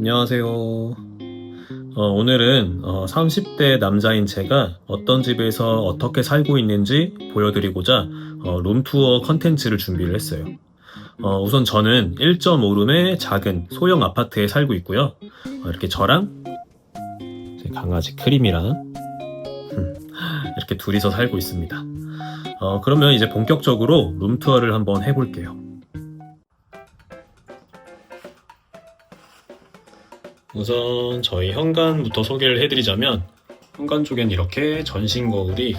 안녕하세요. 오늘은 30대 남자인 제가 어떤 집에서 어떻게 살고 있는지 보여드리고자 룸투어 컨텐츠를 준비를 했어요. 우선 저는 1.5룸의 작은 소형 아파트에 살고 있고요. 이렇게 저랑 제 강아지 크림이랑 이렇게 둘이서 살고 있습니다. 그러면 이제 본격적으로 룸투어를 한번 해볼게요. 우선 저희 현관부터 소개를 해드리자면, 현관 쪽엔 이렇게 전신 거울이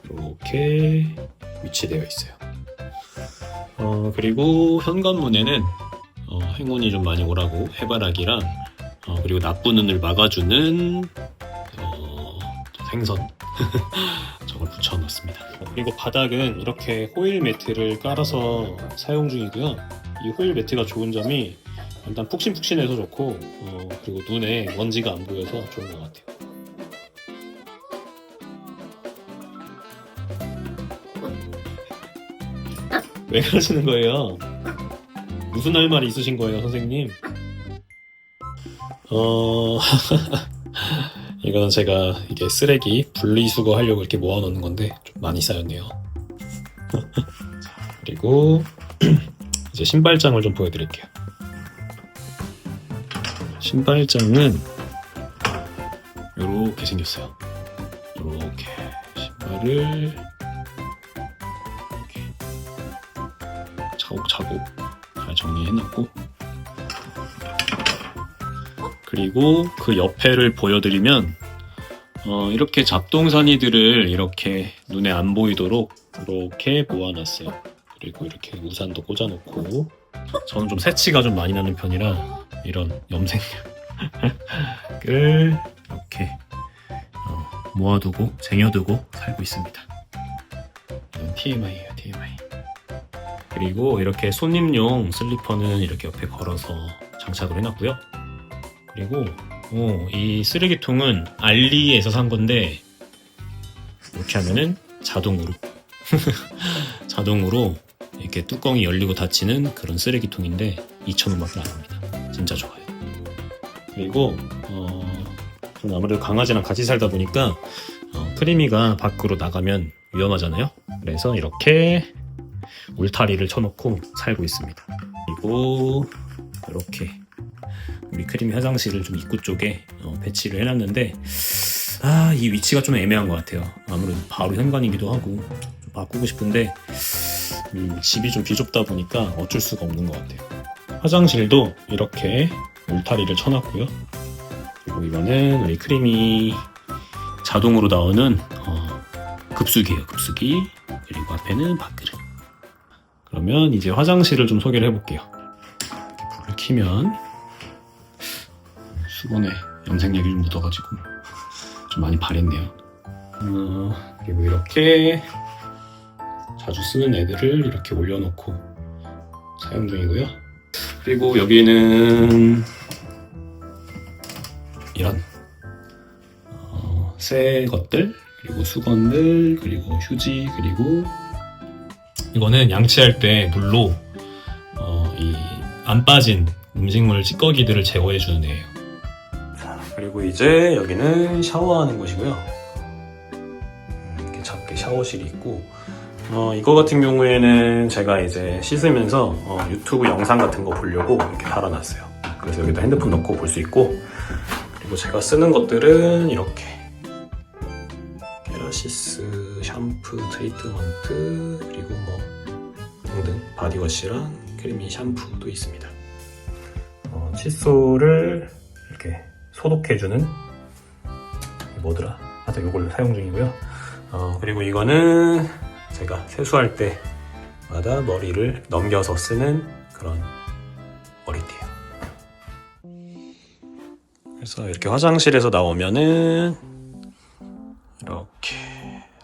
이렇게 위치되어 있어요. 그리고 현관문에는 행운이 좀 많이 오라고 해바라기랑 그리고 나쁜 눈을 막아주는 생선 저걸 붙여놨습니다. 그리고 바닥은 이렇게 호일 매트를 깔아서 사용 중이고요. 이 호일 매트가 좋은 점이 일단 푹신푹신해서 좋고 그리고 눈에 먼지가 안 보여서 좋은 것 같아요. 왜 그러시는 거예요? 무슨 할 말이 있으신 거예요, 선생님? 이거는 제가 이게 쓰레기 분리수거 하려고 이렇게 모아놓는 건데 좀 많이 쌓였네요. 그리고 이제 신발장을 좀 보여드릴게요. 신발장은 이렇게 생겼어요. 이렇게 신발을 이렇게 차곡차곡 잘 정리해놨고, 그리고 그 옆에를 보여드리면 이렇게 잡동사니들을 이렇게 눈에 안 보이도록 이렇게 모아놨어요. 그리고 이렇게 우산도 꽂아놓고, 저는 좀 새치가 좀 많이 나는 편이라 이런 염색약을 이렇게 모아두고 쟁여두고 살고 있습니다. 이건 TMI예요, TMI. 그리고 이렇게 손님용 슬리퍼는 이렇게 옆에 걸어서 장착을 해놨고요. 그리고 이 쓰레기통은 알리에서 산 건데, 이렇게 하면은 자동으로 자동으로 이렇게 뚜껑이 열리고 닫히는 그런 쓰레기통인데 2,000원밖에 안 합니다. 진짜 좋아요. 그리고 저는 아무래도 강아지랑 같이 살다 보니까 크리미가 밖으로 나가면 위험하잖아요. 그래서 이렇게 울타리를 쳐놓고 살고 있습니다. 그리고 이렇게 우리 크리미 화장실을 좀 입구 쪽에 배치를 해놨는데, 이 위치가 좀 애매한 것 같아요. 아무래도 바로 현관이기도 하고 좀 바꾸고 싶은데 집이 좀 비좁다 보니까 어쩔 수가 없는 것 같아요. 화장실도 이렇게 울타리를 쳐놨고요. 그리고 이거는 우리 크림이 자동으로 나오는 급수기예요, 급수기. 그리고 앞에는 밥그릇. 그러면 이제 화장실을 좀 소개를 해볼게요. 이렇게 불을 켜면 수건에 염색약이 좀 묻어가지고 좀 많이 바랬네요. 그리고 이렇게 자주 쓰는 애들을 이렇게 올려놓고 사용 중이고요. 그리고 여기는 이런 새 것들, 그리고 수건들, 그리고 휴지, 그리고 이거는 양치할 때 물로 이 안 빠진 음식물 찌꺼기들을 제거해주는 애예요. 그리고 이제 여기는 샤워하는 곳이고요. 이렇게 작게 샤워실이 있고, 이거 같은 경우에는 제가 이제 씻으면서 유튜브 영상 같은 거 보려고 이렇게 달아놨어요. 그래서 여기다 핸드폰 넣고 볼 수 있고, 그리고 제가 쓰는 것들은 이렇게 케라시스 샴푸 트리트먼트, 그리고 뭐 등등 바디워시랑 크리미 샴푸도 있습니다. 칫솔을 이렇게 소독해주는 뭐더라? 하여튼 이걸로 사용 중이고요. 그리고 이거는 제가 세수할 때마다 머리를 넘겨서 쓰는 그런 머리띠예요. 그래서 이렇게 화장실에서 나오면은 이렇게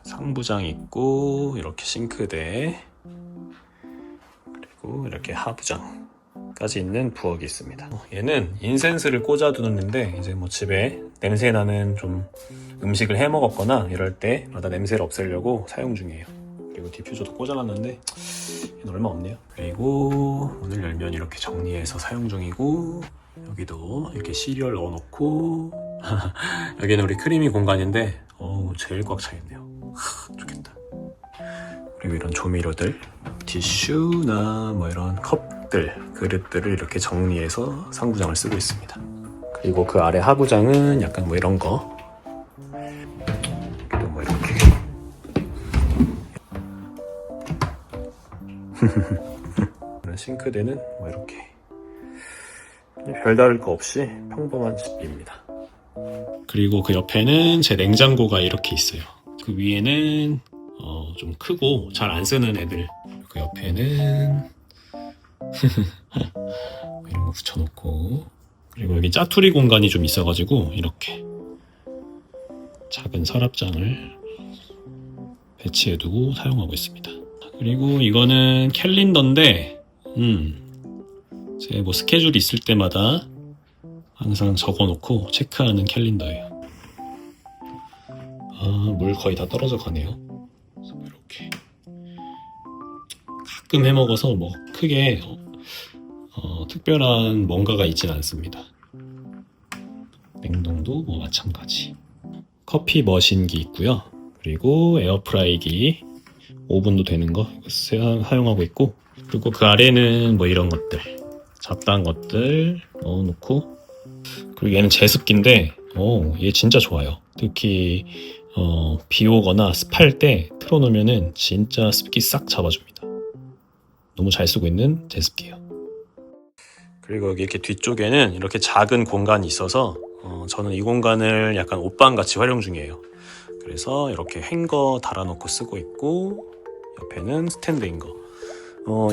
상부장 있고, 이렇게 싱크대, 그리고 이렇게 하부장까지 있는 부엌이 있습니다. 얘는 인센스를 꽂아두는데, 이제 뭐 집에 냄새나는 좀 음식을 해 먹었거나 이럴 때마다 냄새를 없애려고 사용 중이에요. 그리고 그리고 디퓨저도 꽂아놨는데 얘는 얼마 없네요. 그리고 오늘 열면 이렇게 정리해서 사용 중이고, 여기도 이렇게 시리얼 넣어놓고 여기는 우리 크리미 공간인데 제일 꽉 차있네요. 좋겠다. 그리고 이런 조미료들, 티슈나 뭐 이런 컵들, 그릇들을 이렇게 정리해서 상부장을 쓰고 있습니다. 그리고 그 아래 하부장은 약간 뭐 이런 거, 그리고 뭐 이렇게 싱크대는 뭐 이렇게 별다를 거 없이 평범한 집입니다. 그리고 그 옆에는 제 냉장고가 이렇게 있어요. 그 위에는 좀 크고 잘 안 쓰는 애들, 그 옆에는 이런 거 붙여놓고, 그리고 여기 짜투리 공간이 좀 있어가지고 이렇게 작은 서랍장을 배치해두고 사용하고 있습니다. 그리고 이거는 캘린더인데 제 뭐 스케줄이 있을 때마다 항상 적어놓고 체크하는 캘린더예요. 물 거의 다 떨어져 가네요. 그래서 이렇게 가끔 해먹어서 뭐 크게 특별한 뭔가가 있진 않습니다. 냉동도 뭐 마찬가지. 커피 머신기 있고요. 그리고 에어프라이기, 오븐도 되는 거 사용하고 있고, 그리고 그 아래는 뭐 이런 것들, 잡다한 것들 넣어놓고, 그리고 얘는 제습기인데 얘 진짜 좋아요. 특히 비 오거나 습할 때 틀어놓으면은 진짜 습기 싹 잡아줍니다. 너무 잘 쓰고 있는 제습기예요. 그리고 여기 이렇게 뒤쪽에는 이렇게 작은 공간이 있어서 저는 이 공간을 약간 옷방 같이 활용 중이에요. 그래서 이렇게 행거 달아놓고 쓰고 있고, 옆에는 스탠드인 거.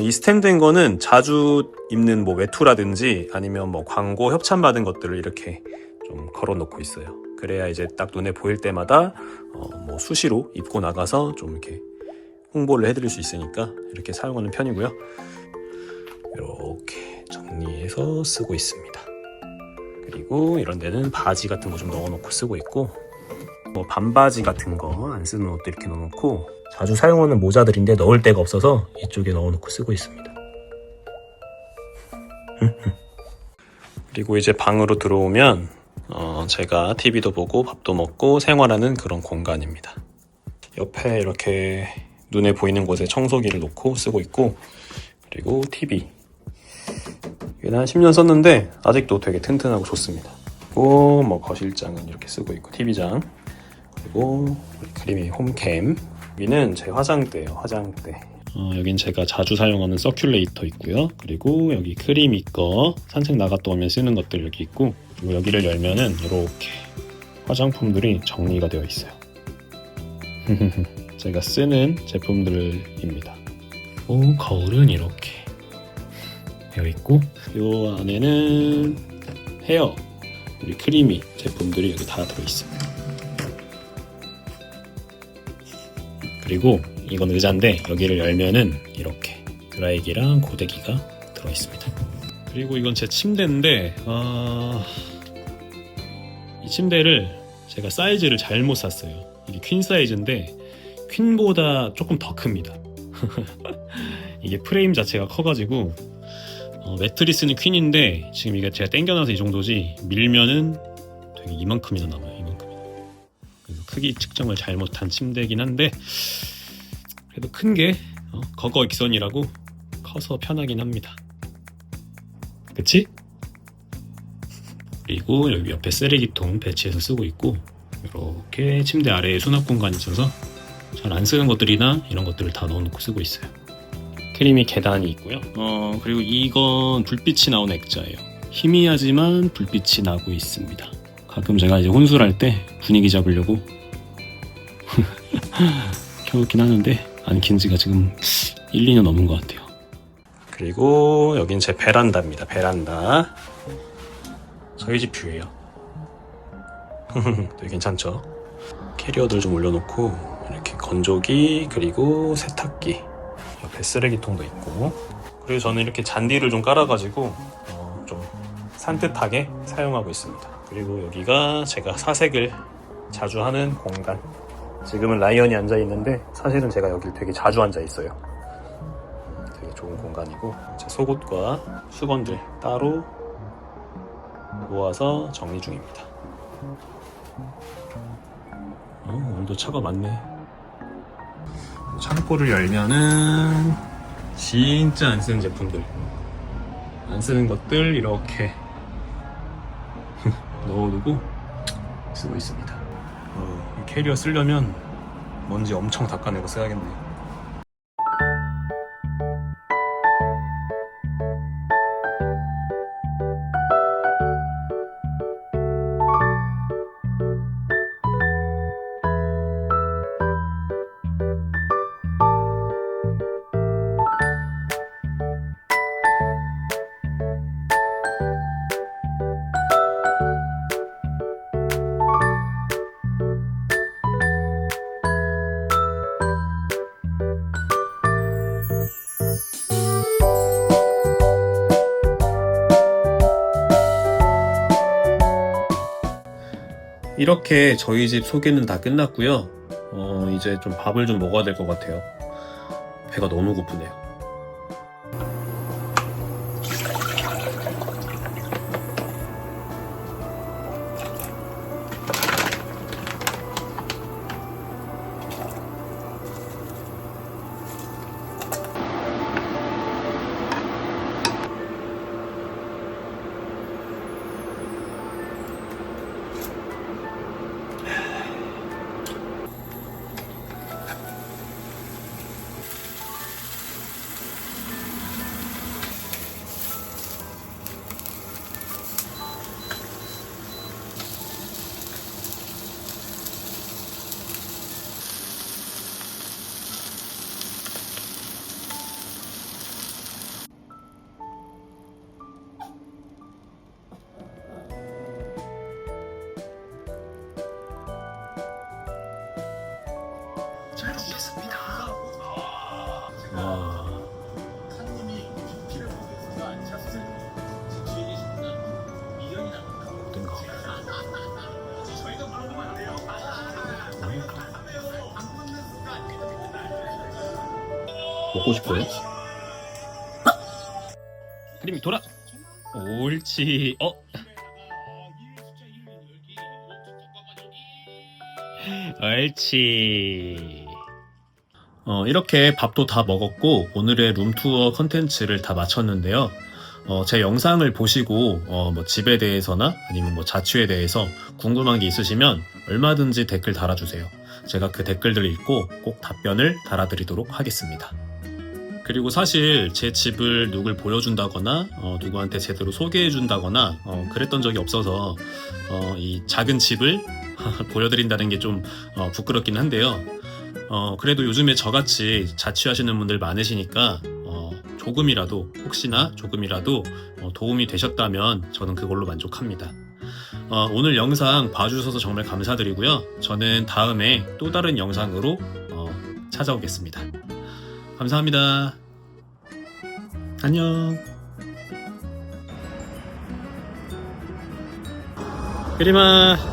이 스탠드인 거는 자주 입는 뭐 외투라든지 아니면 뭐 광고 협찬 받은 것들을 이렇게 좀 걸어 놓고 있어요. 그래야 이제 딱 눈에 보일 때마다 뭐 수시로 입고 나가서 좀 이렇게 홍보를 해드릴 수 있으니까 이렇게 사용하는 편이고요. 이렇게 정리해서 쓰고 있습니다. 그리고 이런 데는 바지 같은 거 좀 넣어놓고 쓰고 있고, 뭐 반바지 같은 거 안 쓰는 옷도 이렇게 넣어놓고, 자주 사용하는 모자들인데 넣을 데가 없어서 이쪽에 넣어놓고 쓰고 있습니다. 그리고 이제 방으로 들어오면 제가 TV도 보고 밥도 먹고 생활하는 그런 공간입니다. 옆에 이렇게 눈에 보이는 곳에 청소기를 놓고 쓰고 있고, 그리고 TV. 이게 한 10년 썼는데 아직도 되게 튼튼하고 좋습니다. 그리고 뭐 거실장은 이렇게 쓰고 있고, TV장. 그리고 우리 크리미 홈캠. 여기는 제 화장대예요. 화장대. 여긴 제가 자주 사용하는 서큘레이터 있고요. 그리고 여기 크리미 거 산책 나갔다 오면 쓰는 것들 여기 있고, 그리고 여기를 열면은 이렇게 화장품들이 정리가 되어 있어요. 제가 쓰는 제품들입니다. 거울은 이렇게 되어 있고, 이 안에는 헤어, 우리 크리미 제품들이 여기 다 들어 있습니다. 그리고 이건 의자인데 여기를 열면은 이렇게 드라이기랑 고데기가 들어 있습니다. 그리고 이건 제 침대인데 이 침대를 제가 사이즈를 잘못 샀어요. 이게 퀸 사이즈인데 퀸보다 조금 더 큽니다. 이게 프레임 자체가 커가지고 매트리스는 퀸인데 지금 이게 제가 당겨놔서 이 정도지, 밀면은 되게 이만큼이나 남아요. 이만큼이나. 그래서 크기 측정을 잘못한 침대이긴 한데 그래도 큰 게 거거 익선이라고 커서 편하긴 합니다. 그치? 그리고 여기 옆에 쓰레기통 배치해서 쓰고 있고, 이렇게 침대 아래에 수납 공간이 있어서 잘 안 쓰는 것들이나 이런 것들을 다 넣어놓고 쓰고 있어요. 크리미 계단이 있고요. 그리고 이건 불빛이 나오는 액자예요. 희미하지만 불빛이 나고 있습니다. 가끔 제가 이제 혼술할 때 분위기 잡으려고 켜놓긴 하는데 안 켠 지가 지금 1, 2년 넘은 것 같아요. 그리고 여긴 제 베란다입니다. 베란다. 저희 집 뷰예요. 되게 괜찮죠? 캐리어들 좀 올려놓고 이렇게 건조기, 그리고 세탁기, 옆에 쓰레기통도 있고, 그리고 저는 이렇게 잔디를 좀 깔아가지고 좀 산뜻하게 사용하고 있습니다. 그리고 여기가 제가 사색을 자주 하는 공간. 지금은 라이언이 앉아 있는데 사실은 제가 여기 되게 자주 앉아 있어요. 되게 좋은 공간이고 제 속옷과 수건들 따로 모아서 정리 중입니다. 오늘도 차가 많네. 창고를 열면은 진짜 안 쓰는 제품들, 안 쓰는 것들 이렇게 넣어두고 쓰고 있습니다. 이 캐리어 쓰려면 먼지 엄청 닦아내고 써야겠네. 이렇게 저희 집 소개는 다 끝났고요. 이제 좀 밥을 좀 먹어야 될 것 같아요. 배가 너무 고프네요. 잘 먹겠습니다. 어떤가? 먹고 싶어요? 크림이 돌아! 옳지. 옳지. 이렇게 밥도 다 먹었고 오늘의 룸투어 컨텐츠를 다 마쳤는데요. 제 영상을 보시고 뭐 집에 대해서나 아니면 뭐 자취에 대해서 궁금한 게 있으시면 얼마든지 댓글 달아주세요. 제가 그 댓글들을 읽고 꼭 답변을 달아드리도록 하겠습니다. 그리고 사실 제 집을 누굴 보여준다거나 누구한테 제대로 소개해준다거나 그랬던 적이 없어서 이 작은 집을 보여드린다는 게 좀 부끄럽긴 한데요. 그래도 요즘에 저같이 자취하시는 분들 많으시니까 혹시나 조금이라도 도움이 되셨다면 저는 그걸로 만족합니다. 오늘 영상 봐주셔서 정말 감사드리고요. 저는 다음에 또 다른 영상으로 찾아오겠습니다. 감사합니다. 안녕. 그림아.